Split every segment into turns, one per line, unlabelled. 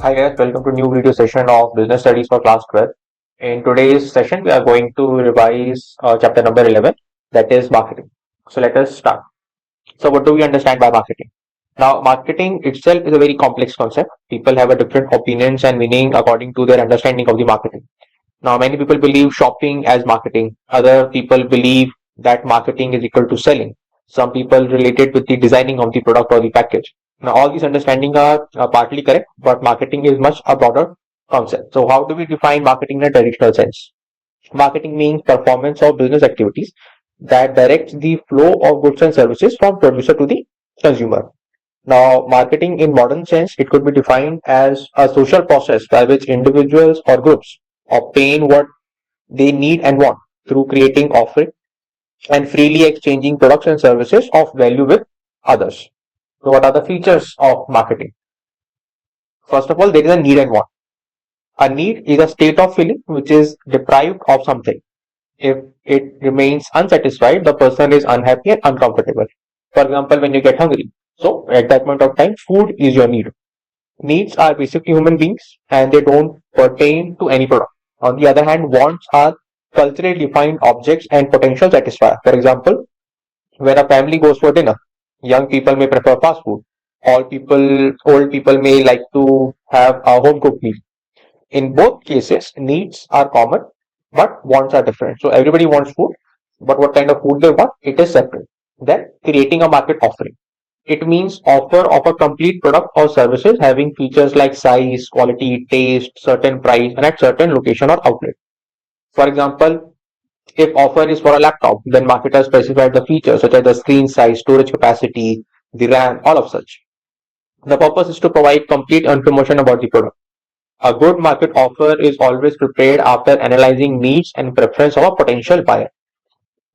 Hi guys, welcome to new video session of Business Studies for Class 12. In today's session, we are going to revise chapter number 11, that is marketing. So let us start. So what do we understand by marketing? Now, marketing itself is a very complex concept. People have a different opinions and meaning according to their understanding of the marketing. Now, many people believe shopping as marketing. Other people believe that marketing is equal to selling. Some people relate it with the designing of the product or the package. Now, all these understandings are partly correct, but marketing is much a broader concept. So, how do we define marketing in a traditional sense? Marketing means performance of business activities that directs the flow of goods and services from producer to the consumer. Now, marketing in modern sense, it could be defined as a social process by which individuals or groups obtain what they need and want through creating, offering, and freely exchanging products and services of value with others. So, what are the features of marketing? First of all, there is a need and want. A need is a state of feeling which is deprived of something. If it remains unsatisfied, the person is unhappy and uncomfortable. For example, when you get hungry. So, at that point of time, food is your need. Needs are basically human beings and they don't pertain to any product. On the other hand, wants are culturally defined objects and potential satisfier. For example, when a family goes for dinner, young people may prefer fast food. Old people may like to have a home cooked meal. In both cases, needs are common, but wants are different. So everybody wants food, but what kind of food they want, it is separate. Then creating a market offering. It means offer of a complete product or services having features like size, quality, taste, certain price, and at certain location or outlet. For example, if offer is for a laptop, then marketers specify the features such as the screen size, storage capacity, the RAM, all of such. The purpose is to provide complete information about the product. A good market offer is always prepared after analyzing needs and preference of a potential buyer.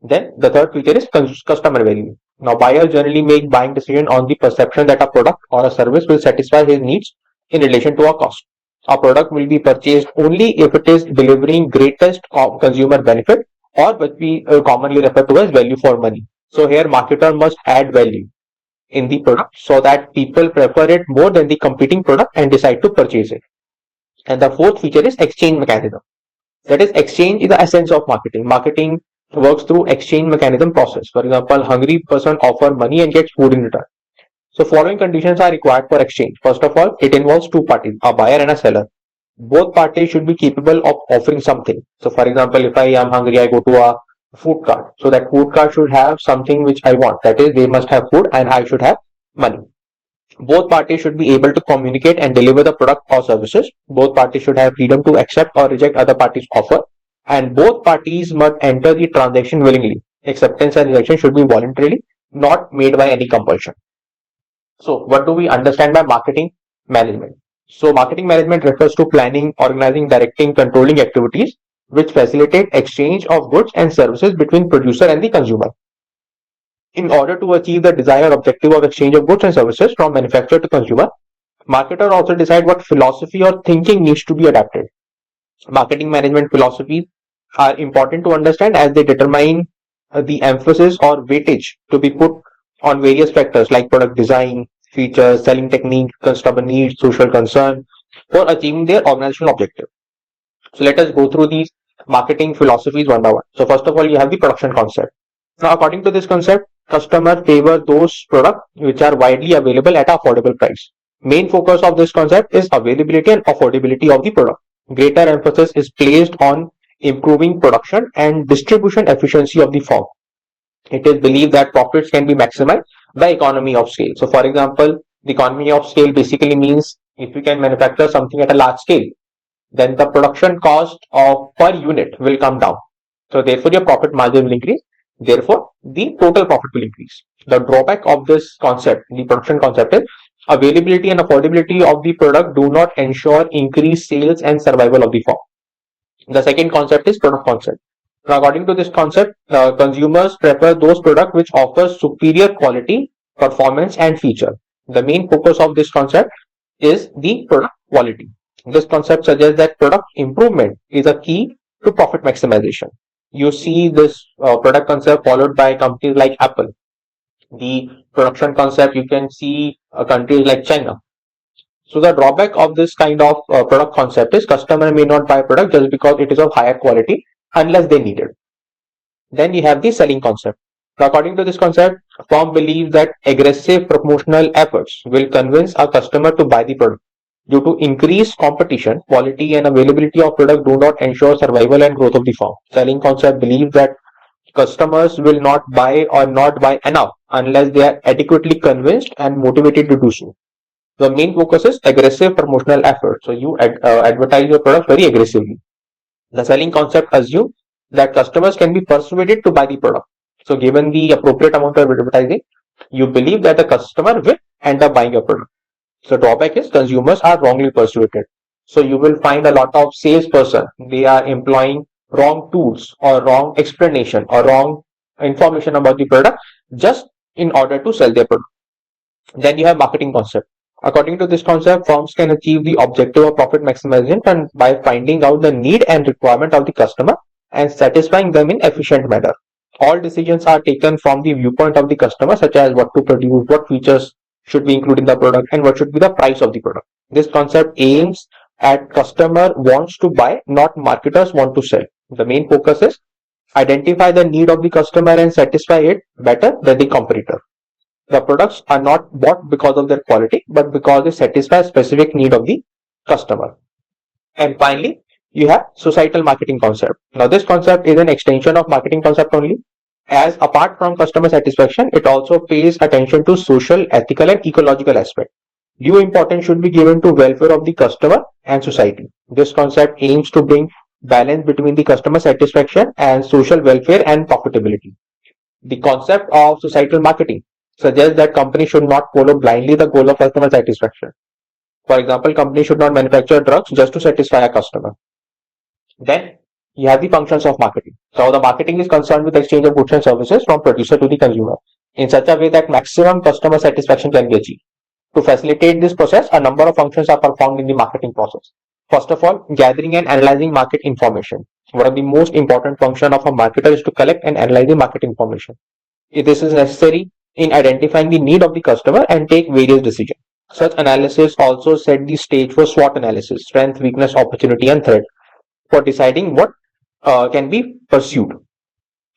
Then the third feature is customer value. Now buyers generally make buying decision on the perception that a product or a service will satisfy his needs in relation to a cost. A product will be purchased only if it is delivering greatest consumer benefit or what we commonly refer to as value for money. So here marketer must add value in the product so that people prefer it more than the competing product and decide to purchase it. And the fourth feature is exchange mechanism. That is, exchange is the essence of marketing. Marketing works through exchange mechanism process. For example, hungry person offer money and gets food in return. So following conditions are required for exchange. First of all, it involves two parties, a buyer and a seller. Both parties should be capable of offering something. So for example, if I am hungry, I go to a food cart. So that food cart should have something which I want. That is, they must have food and I should have money. Both parties should be able to communicate and deliver the product or services. Both parties should have freedom to accept or reject other parties' offer. And both parties must enter the transaction willingly. Acceptance and rejection should be voluntarily, not made by any compulsion. So, what do we understand by marketing management? So, marketing management refers to planning, organizing, directing, controlling activities which facilitate exchange of goods and services between producer and the consumer. In order to achieve the desired objective of exchange of goods and services from manufacturer to consumer, marketer also decide what philosophy or thinking needs to be adapted. Marketing management philosophies are important to understand as they determine the emphasis or weightage to be put on various factors like product design, features, selling technique, customer needs, social concern for achieving their organizational objective. So let us go through these marketing philosophies one by one. So first of all, you have the production concept. Now, according to this concept, customers favor those products which are widely available at affordable price. Main focus of this concept is availability and affordability of the product. Greater emphasis is placed on improving production and distribution efficiency of the firm. It is believed that profits can be maximized by economy of scale. So, for example, the economy of scale basically means if you can manufacture something at a large scale, then the production cost of per unit will come down. So, therefore, your profit margin will increase. Therefore, the total profit will increase. The drawback of this concept, the production concept, is availability and affordability of the product do not ensure increased sales and survival of the firm. The second concept is product concept. Now, according to this concept, consumers prefer those products which offer superior quality, performance, and feature. The main focus of this concept is the product quality. This concept suggests that product improvement is a key to profit maximization. You see this product concept followed by companies like Apple. The production concept you can see countries like China. So the drawback of this kind of product concept is customer may not buy product just because it is of higher quality unless they need it. Then you have the selling concept. Now, according to this concept, firm believes that aggressive promotional efforts will convince a customer to buy the product. Due to increased competition, quality and availability of product do not ensure survival and growth of the firm. Selling concept believes that customers will not buy or not buy enough unless they are adequately convinced and motivated to do so. The main focus is aggressive promotional effort. So you advertise your product very aggressively. The selling concept assumes that customers can be persuaded to buy the product. So given the appropriate amount of advertising, you believe that the customer will end up buying your product. So drawback is consumers are wrongly persuaded. So you will find a lot of salesperson, they are employing wrong tools or wrong explanation or wrong information about the product just in order to sell their product. Then you have marketing concept. According to this concept, firms can achieve the objective of profit maximization and by finding out the need and requirement of the customer and satisfying them in efficient manner. All decisions are taken from the viewpoint of the customer, such as what to produce, what features should be included in the product, and what should be the price of the product. This concept aims at customer wants to buy, not marketers want to sell. The main focus is identify the need of the customer and satisfy it better than the competitor. The products are not bought because of their quality, but because they satisfy a specific need of the customer. And finally, you have societal marketing concept. Now, this concept is an extension of marketing concept only. As apart from customer satisfaction, it also pays attention to social, ethical, and ecological aspect. Due importance should be given to welfare of the customer and society. This concept aims to bring balance between the customer satisfaction and social welfare and profitability. The concept of societal marketing suggests that companies should not follow blindly the goal of customer satisfaction. For example, companies should not manufacture drugs just to satisfy a customer. Then you have the functions of marketing. So the marketing is concerned with exchange of goods and services from producer to the consumer in such a way that maximum customer satisfaction can be achieved. To facilitate this process, a number of functions are performed in the marketing process. First of all, gathering and analyzing market information. One of the most important functions of a marketer is to collect and analyze the market information. This is necessary in identifying the need of the customer and take various decisions. Such analysis also set the stage for SWOT analysis, strength, weakness, opportunity, and threat, for deciding what can be pursued.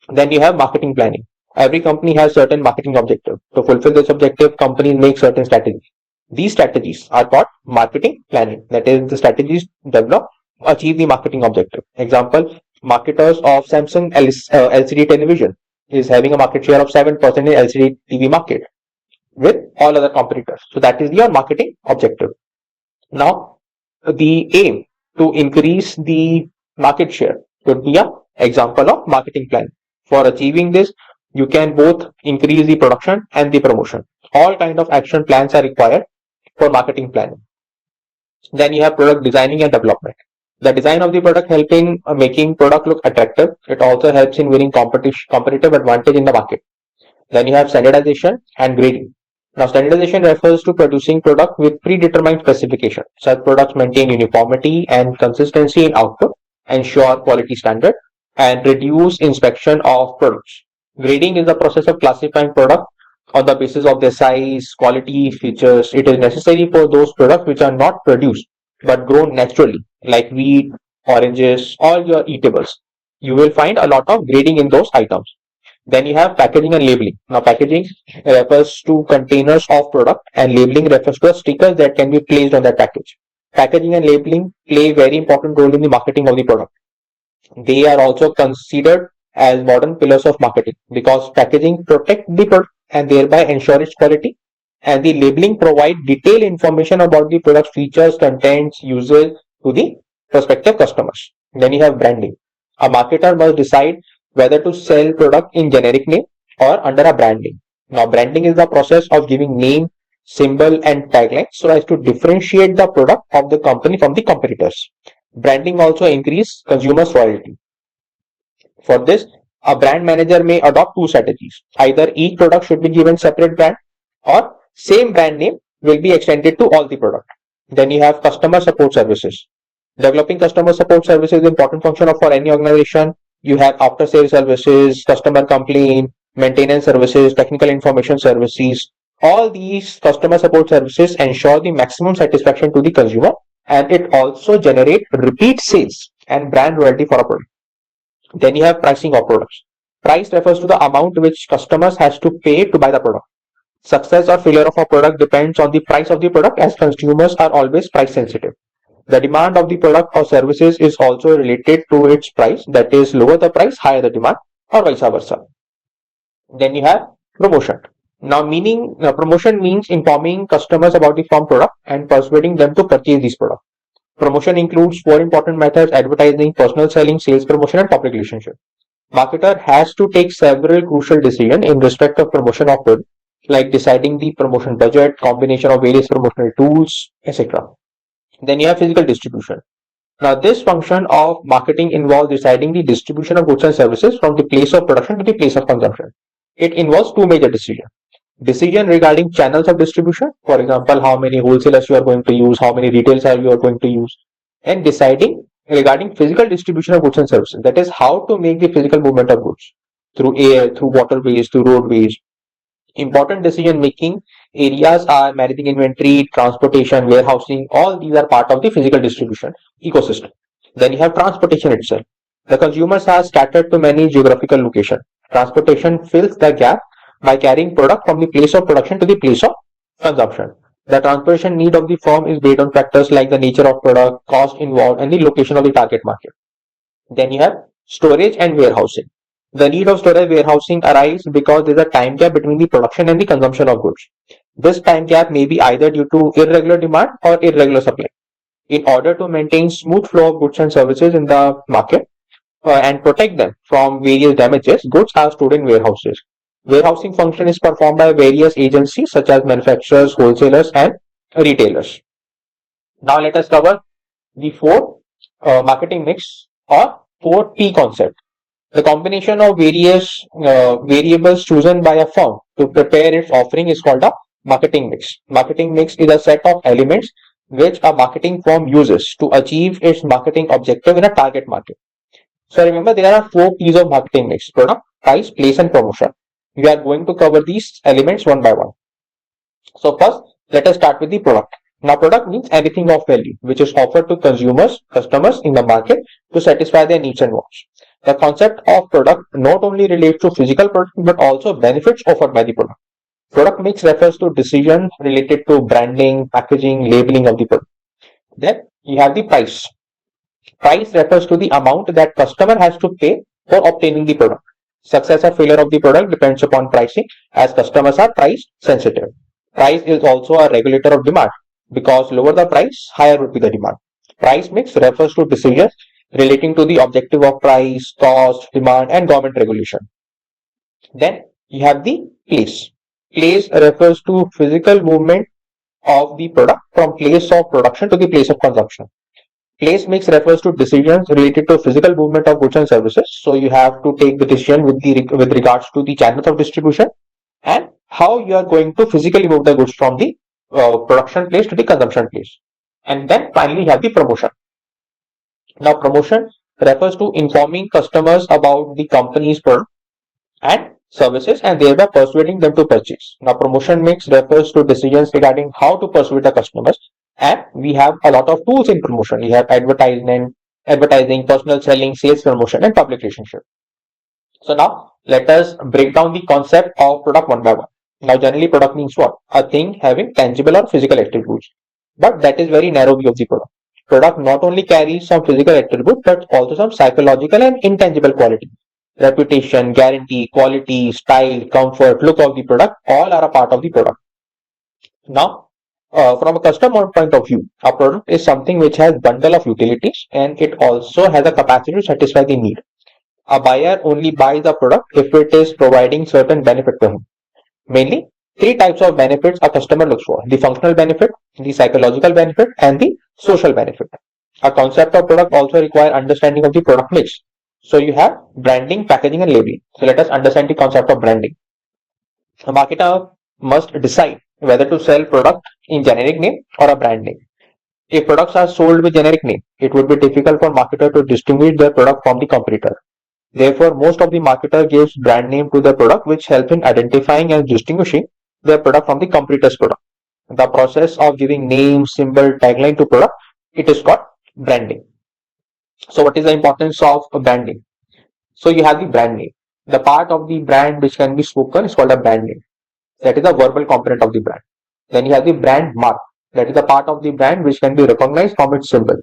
Then you have marketing planning. Every company has certain marketing objectives. To fulfill this objective, companies make certain strategies. These strategies are called marketing planning. That is, the strategies developed to achieve the marketing objective. Example, marketers of Samsung LCD television is having a market share of 7% in LCD TV market with all other competitors. So that is your marketing objective. Now, the aim to increase the market share could be an example of marketing plan. For achieving this, you can both increase the production and the promotion. All kind of action plans are required for marketing planning. Then you have product designing and development. The design of the product helping making product look attractive. It also helps in winning competitive advantage in the market. Then you have standardization and grading. Now, standardization refers to producing product with predetermined specification. Such products maintain uniformity and consistency in output, ensure quality standard, and reduce inspection of products. Grading is the process of classifying product on the basis of their size, quality, features. It is necessary for those products which are not produced but grown naturally, like wheat, oranges, all your eatables. You will find a lot of grading in those items. Then you have packaging and labeling. Now, packaging refers to containers of product and labeling refers to stickers that can be placed on that package. Packaging and labeling play a very important role in the marketing of the product. They are also considered as modern pillars of marketing because packaging protect the product and thereby ensure its quality, and the labeling provide detailed information about the product's features, contents, uses to the prospective customers. Then you have branding. A marketer must decide whether to sell product in generic name or under a brand name. Now, branding is the process of giving name, symbol, and tagline so as to differentiate the product of the company from the competitors. Branding also increases consumers' loyalty. For this, a brand manager may adopt two strategies. Either each product should be given separate brand or same brand name will be extended to all the product. Then you have customer support services. Developing customer support services is an important function for any organization. You have after sales services, customer complaint, maintenance services, technical information services. All these customer support services ensure the maximum satisfaction to the consumer, and it also generates repeat sales and brand loyalty for a product. Then you have pricing of products. Price refers to the amount which customers has to pay to buy the product. Success or failure of a product depends on the price of the product, as consumers are always price sensitive. The demand of the product or services is also related to its price, that is, lower the price, higher the demand, or vice versa. Then you have promotion. Now, promotion means informing customers about the firm product and persuading them to purchase this product. Promotion includes four important methods: advertising, personal selling, sales promotion, and public relationship. Marketer has to take several crucial decisions in respect of promotion of goods, like deciding the promotion budget, combination of various promotional tools, etc. Then you have physical distribution. Now, this function of marketing involves deciding the distribution of goods and services from the place of production to the place of consumption. It involves two major decisions. Decision regarding channels of distribution, for example, how many wholesalers you are going to use, how many retailers you are going to use, and deciding regarding physical distribution of goods and services, that is, how to make the physical movement of goods through air, through waterways, through roadways. Important decision making areas are managing inventory, transportation, warehousing. All these are part of the physical distribution ecosystem. Then you have transportation itself. The consumers are scattered to many geographical locations. Transportation fills the gap by carrying product from the place of production to the place of consumption. The transportation need of the firm is based on factors like the nature of product, cost involved, and the location of the target market. Then you have storage and warehousing. The need of storage warehousing arises because there is a time gap between the production and the consumption of goods. This time gap may be either due to irregular demand or irregular supply. In order to maintain smooth flow of goods and services in the market and protect them from various damages, goods are stored in warehouses. Warehousing function is performed by various agencies such as manufacturers, wholesalers, and retailers. Now let us cover the four marketing mix or 4P concept. The combination of various variables chosen by a firm to prepare its offering is called a marketing mix. Marketing mix is a set of elements which a marketing firm uses to achieve its marketing objective in a target market. So remember, there are 4 P's of marketing mix: product, price, place, and promotion. We are going to cover these elements one by one. So first, let us start with the product. Now, product means anything of value which is offered to customers in the market to satisfy their needs and wants. The concept of product not only relates to physical product but also benefits offered by the product. Product mix refers to decisions related to branding, packaging, labeling of the product. Then you have the price. Price refers to the amount that customer has to pay for obtaining the product. Success or failure of the product depends upon pricing, as customers are price sensitive. Price is also a regulator of demand, because lower the price, higher would be the demand. Price mix refers to decisions relating to the objective of price, cost, demand, and government regulation. Then you have the place. Place refers to physical movement of the product from place of production to the place of consumption. Place mix refers to decisions related to physical movement of goods and services. So you have to take the decision with regards to the channels of distribution and how you are going to physically move the goods from the production place to the consumption place. And then finally you have the promotion. Now, promotion refers to informing customers about the company's product and services and thereby persuading them to purchase. Now, promotion mix refers to decisions regarding how to persuade the customers, and we have a lot of tools in promotion. We have advertising, personal selling, sales promotion, and public relationship. So now let us break down the concept of product one by one. Now, generally, product means what? A thing having tangible or physical attributes, but that is very narrow view of the product. Product not only carries some physical attribute but also some psychological and intangible quality. Reputation, guarantee, quality, style, comfort, look of the product, all are a part of the product. Now, from a customer point of view, a product is something which has bundle of utilities and it also has a capacity to satisfy the need. A buyer only buys the product if it is providing certain benefit to him. Mainly, 3 types of benefits a customer looks for: the functional benefit, the psychological benefit, and the social benefit. A concept of product also requires understanding of the product mix. So you have branding, packaging, and labeling. So let us understand the concept of branding. A marketer must decide whether to sell product in generic name or a brand name. If products are sold with generic name, it would be difficult for marketer to distinguish their product from the competitor. Therefore, most of the marketer gives brand name to the product, which helps in identifying and distinguishing their product from the competitor's product. The process of giving name, symbol, tagline to product, it is called branding. So what is the importance of branding? So you have the brand name. The part of the brand which can be spoken is called a brand name. That is the verbal component of the brand. Then you have the brand mark. That is the part of the brand which can be recognized from its symbol.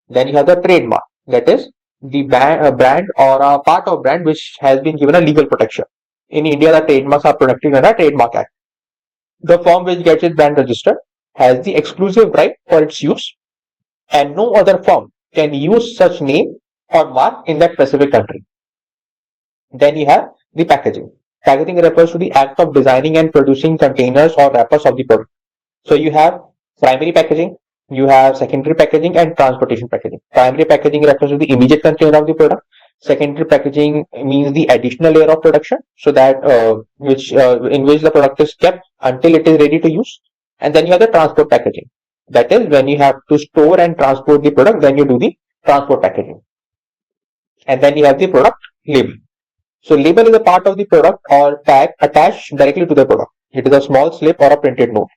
Then you have the trademark. That is the brand or a part of brand which has been given a legal protection. In India, the trademarks are protected under Trademark Act. The firm which gets its brand registered has the exclusive right for its use, and no other firm can use such name or mark in that specific country. Then you have the packaging. Packaging refers to the act of designing and producing containers or wrappers of the product. So you have primary packaging, you have secondary packaging and transportation packaging. Primary packaging refers to the immediate container of the product. Secondary packaging means the additional layer of production, so that in which the product is kept until it is ready to use. And then you have the transport packaging. That is when you have to store and transport the product, then you do the transport packaging. And then you have the product label. So label is a part of the product or tag attached directly to the product. It is a small slip or a printed note.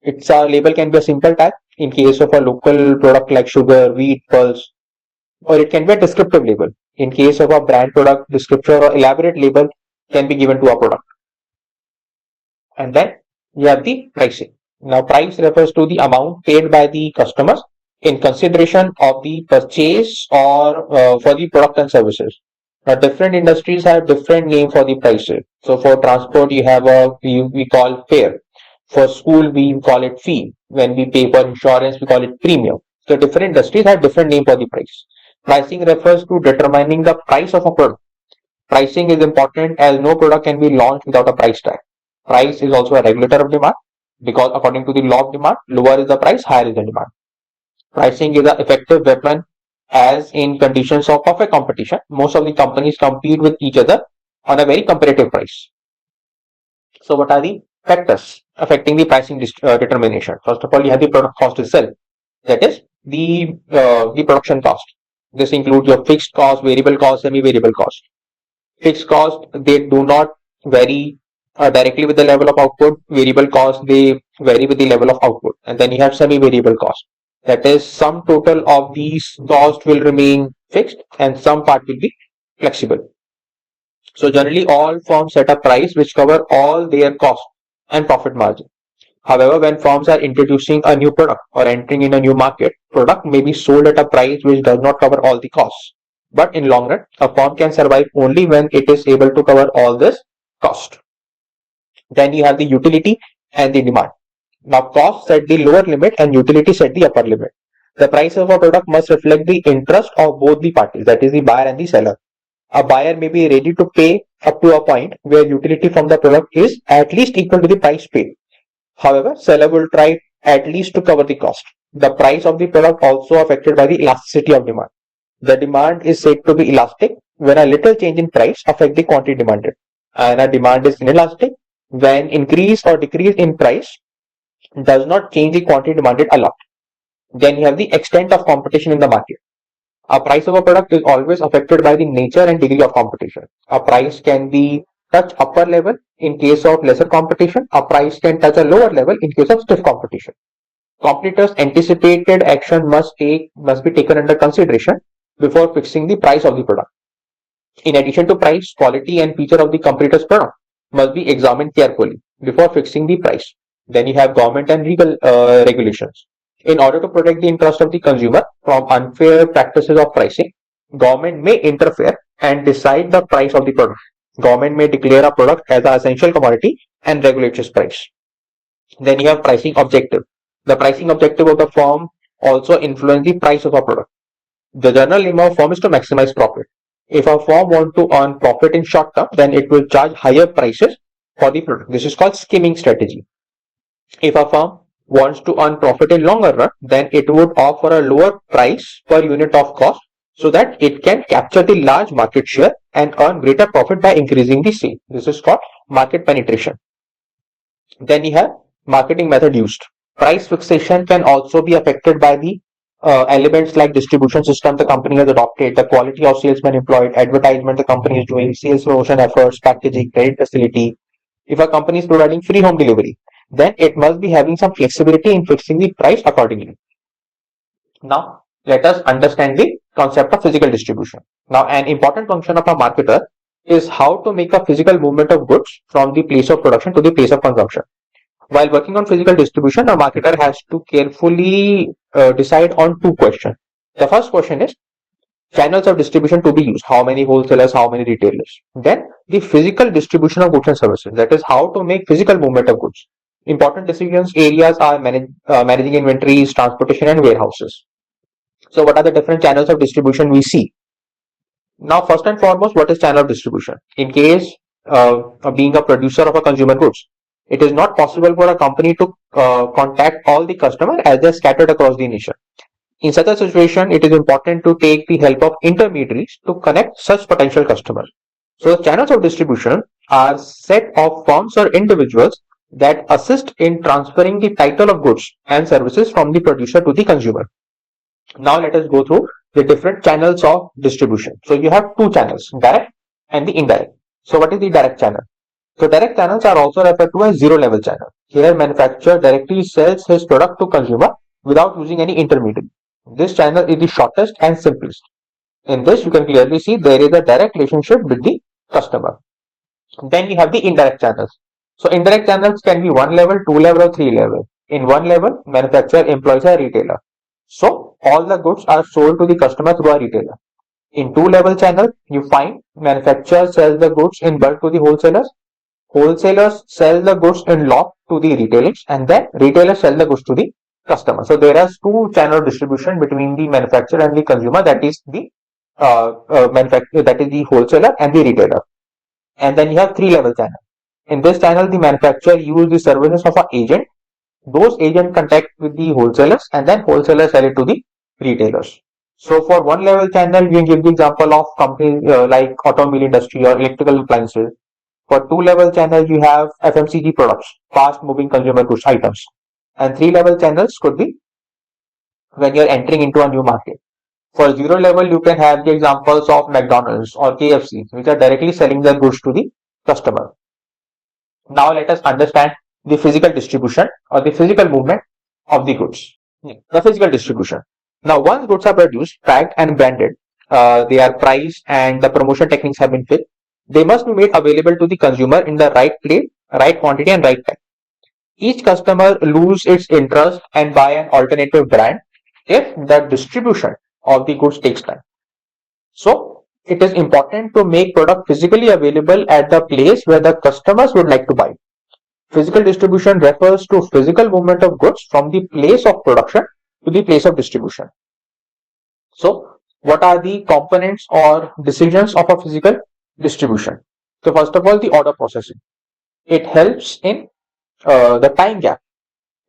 Its label can be a simple tag in case of a local product like sugar, wheat, pulse, or it can be a descriptive label. In case of a brand product, description or elaborate label can be given to a product. And then you have the pricing. Now price refers to the amount paid by the customers in consideration of the purchase or for the product and services. Now different industries have different name for the prices. So for transport you have we call fare. For school we call it fee. When we pay for insurance we call it premium. So different industries have different name for the price. Pricing refers to determining the price of a product. Pricing is important as no product can be launched without a price tag. Price is also a regulator of demand because according to the law of demand, lower is the price, higher is the demand. Pricing is an effective weapon as in conditions of perfect competition. Most of the companies compete with each other on a very competitive price. So what are the factors affecting the pricing determination? First of all, you have the product cost itself. That is the production cost. This includes your fixed cost, variable cost, semi-variable cost. Fixed cost, they do not vary directly with the level of output. Variable cost, they vary with the level of output. And then you have semi-variable cost. That is, sum total of these costs will remain fixed and some part will be flexible. So generally all firms set a price which cover all their costs and profit margin. However, when firms are introducing a new product or entering in a new market, product may be sold at a price which does not cover all the costs. But in long run, a firm can survive only when it is able to cover all this cost. Then you have the utility and the demand. Now cost set the lower limit and utility set the upper limit. The price of a product must reflect the interest of both the parties, that is the buyer and the seller. A buyer may be ready to pay up to a point where utility from the product is at least equal to the price paid. However, seller will try at least to cover the cost. The price of the product also affected by the elasticity of demand. The demand is said to be elastic when a little change in price affects the quantity demanded, and a demand is inelastic when increase or decrease in price does not change the quantity demanded a lot. Then you have the extent of competition in the market. A price of a product is always affected by the nature and degree of competition. A price can be touch upper level in case of lesser competition. A price can touch a lower level in case of stiff competition. Competitors' anticipated action must be taken under consideration before fixing the price of the product. In addition to price, quality and feature of the competitor's product must be examined carefully before fixing the price. Then you have government and legal regulations. In order to protect the interest of the consumer from unfair practices of pricing, government may interfere and decide the price of the product. Government may declare a product as an essential commodity and regulate its price. Then you have pricing objective. The pricing objective of the firm also influence the price of a product. The general aim of a firm is to maximize profit. If a firm wants to earn profit in short term, then it will charge higher prices for the product. This is called skimming strategy. If a firm wants to earn profit in longer run, then it would offer a lower price per unit of cost so that it can capture the large market share and earn greater profit by increasing the sale. This is called market penetration. Then you have marketing method used. Price fixation can also be affected by the elements like distribution system the company has adopted, the quality of salesmen employed, advertisement the company is doing, sales promotion efforts, packaging, credit facility. If a company is providing free home delivery, then it must be having some flexibility in fixing the price accordingly. Now, let us understand the concept of physical distribution. Now, an important function of a marketer is how to make a physical movement of goods from the place of production to the place of consumption. While working on physical distribution, a marketer has to carefully decide on two questions. The first question is channels of distribution to be used, how many wholesalers, how many retailers. Then the physical distribution of goods and services, that is how to make physical movement of goods. Important decisions areas are managing inventories, transportation and warehouses. So what are the different channels of distribution we see? Now, first and foremost, what is channel of distribution? In case of being a producer of a consumer goods, it is not possible for a company to contact all the customers as they are scattered across the nation. In such a situation, it is important to take the help of intermediaries to connect such potential customers. So, channels of distribution are set of firms or individuals that assist in transferring the title of goods and services from the producer to the consumer. Now, let us go through the different channels of distribution. So, you have two channels, direct and the indirect. So, what is the direct channel? So, direct channels are also referred to as zero level channel. Here, manufacturer directly sells his product to consumer without using any intermediary. This channel is the shortest and simplest. In this, you can clearly see there is a direct relationship with the customer. Then we have the indirect channels. So indirect channels can be one level, two level, or three level. In one level, manufacturer employs a retailer. So all the goods are sold to the customer through a retailer. In two level channel, you find manufacturer sells the goods in bulk to the wholesalers. Wholesalers sell the goods in lot to the retailers, and then retailers sell the goods to the customer. So there is two channel distribution between the manufacturer and the consumer. That is the manufacturer, that is the wholesaler and the retailer. And then you have three level channel. In this channel, the manufacturer uses the services of an agent. Those agents contact with the wholesalers, and then wholesalers sell it to the retailers. So for one level channel, we can give the example of companies like automobile industry or electrical appliances. For two level channel, you have FMCG products, fast moving consumer goods items. And three level channels could be when you're entering into a new market. For zero level, you can have the examples of McDonald's or KFC, which are directly selling their goods to the customer. Now let us understand the physical distribution or the physical movement of the goods. The physical distribution. Now, once goods are produced, packed and branded, they are priced and the promotion techniques have been filled. They must be made available to the consumer in the right place, right quantity and right time. Each customer loses its interest and buy an alternative brand if the distribution of the goods takes time. So, it is important to make product physically available at the place where the customers would like to buy. Physical distribution refers to physical movement of goods from the place of production to the place of distribution. So, what are the components or decisions of a physical distribution? So, first of all, the order processing. It helps in the time gap.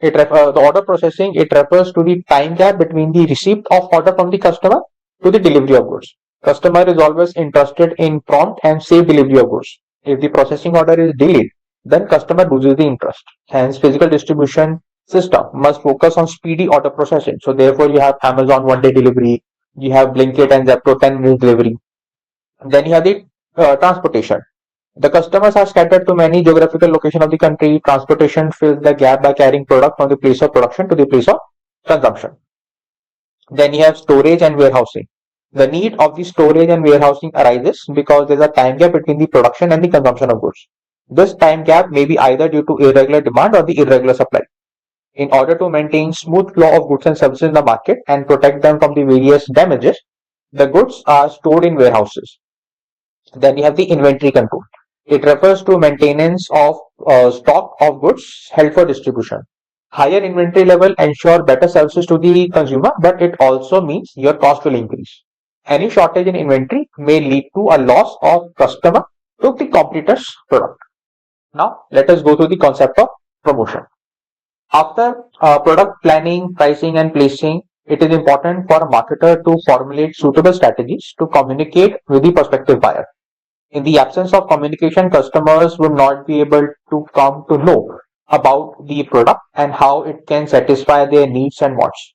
The order processing, it refers to the time gap between the receipt of order from the customer to the delivery of goods. Customer is always interested in prompt and safe delivery of goods. If the processing order is delayed, then customer loses the interest. Hence, physical distribution system must focus on speedy order processing. So therefore, you have Amazon one day delivery, you have Blinkit and Zepto 10 minutes delivery. Then you have the transportation. The customers are scattered to many geographical locations of the country. Transportation fills the gap by carrying product from the place of production to the place of consumption. Then you have storage and warehousing. The need of the storage and warehousing arises because there is a time gap between the production and the consumption of goods. This time gap may be either due to irregular demand or the irregular supply. In order to maintain smooth flow of goods and services in the market and protect them from the various damages, the goods are stored in warehouses. Then you have the inventory control. It refers to maintenance of stock of goods held for distribution. Higher inventory level ensure better services to the consumer, but it also means your cost will increase. Any shortage in inventory may lead to a loss of customer to the competitor's product. Now, let us go to the concept of promotion. After product planning, pricing, and placing, it is important for a marketer to formulate suitable strategies to communicate with the prospective buyer. In the absence of communication, customers would not be able to come to know about the product and how it can satisfy their needs and wants.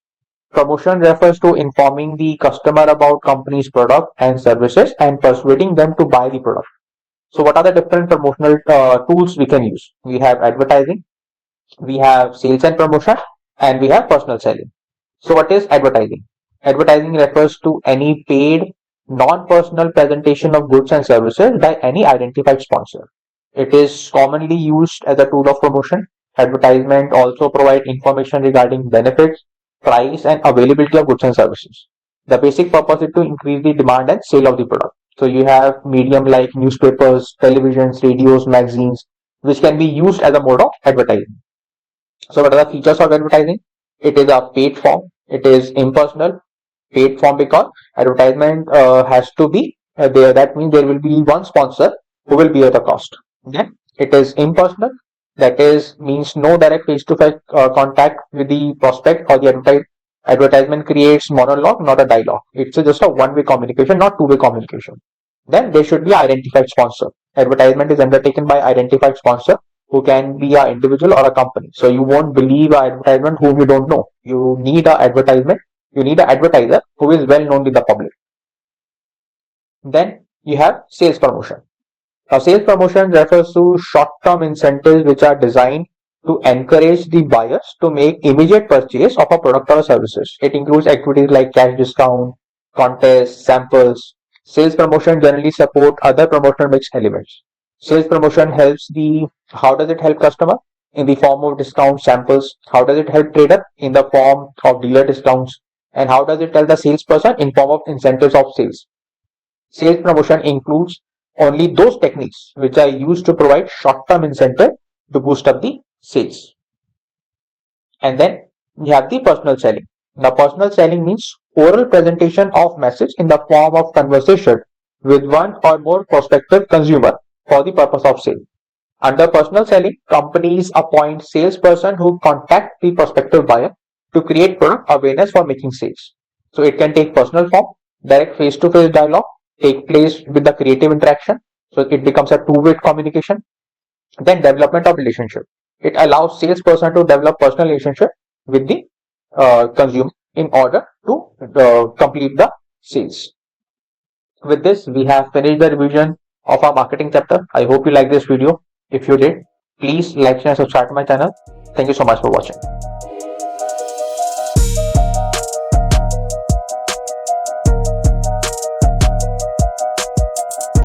Promotion refers to informing the customer about company's product and services and persuading them to buy the product. So what are the different promotional tools we can use? We have advertising, we have sales and promotion, and we have personal selling. So what is advertising? Advertising refers to any paid non-personal presentation of goods and services by any identified sponsor. It is commonly used as a tool of promotion. Advertisement also provide information regarding benefits, price, and availability of goods and services. The basic purpose is to increase the demand and sale of the product. So you have medium like newspapers, televisions, radios, magazines, which can be used as a mode of advertising. So what are the features of advertising? It is a paid form. It is impersonal. Paid form because advertisement has to be there. That means there will be one sponsor who will bear the cost. Then it is impersonal. That is means no direct face-to-face contact with the prospect or the advertisement creates monologue, not a dialogue. It's just a one-way communication, not two-way communication. Then there should be identified sponsor. Advertisement is undertaken by identified sponsor who can be an individual or a company. So you won't believe an advertisement whom you don't know. You need an advertisement. You need an advertiser who is well known to the public. Then you have sales promotion. Now, sales promotion refers to short-term incentives which are designed to encourage the buyers to make immediate purchase of a product or services. It includes activities like cash discount, contests, samples. Sales promotion generally support other promotional mix elements. Sales promotion how does it help customer? In the form of discount samples. How does it help trader? In the form of dealer discounts. And how does it tell the salesperson? In form of incentives of sales. Sales promotion includes only those techniques which are used to provide short-term incentive to boost up the sales. And then you have the personal selling. Now, personal selling means oral presentation of message in the form of conversation with one or more prospective consumer for the purpose of sale. Under personal selling, companies appoint salesperson who contact the prospective buyer to create product awareness for making sales. So it can take personal form, direct face-to-face dialogue, take place with the creative interaction. So it becomes a two-way communication. Then development of relationship. It allows salesperson to develop personal relationship with the consumer in order to complete the sales. With this, we have finished the revision of our marketing chapter. I hope you like this video. If you did, please like, share, and subscribe to my channel. Thank you so much for watching.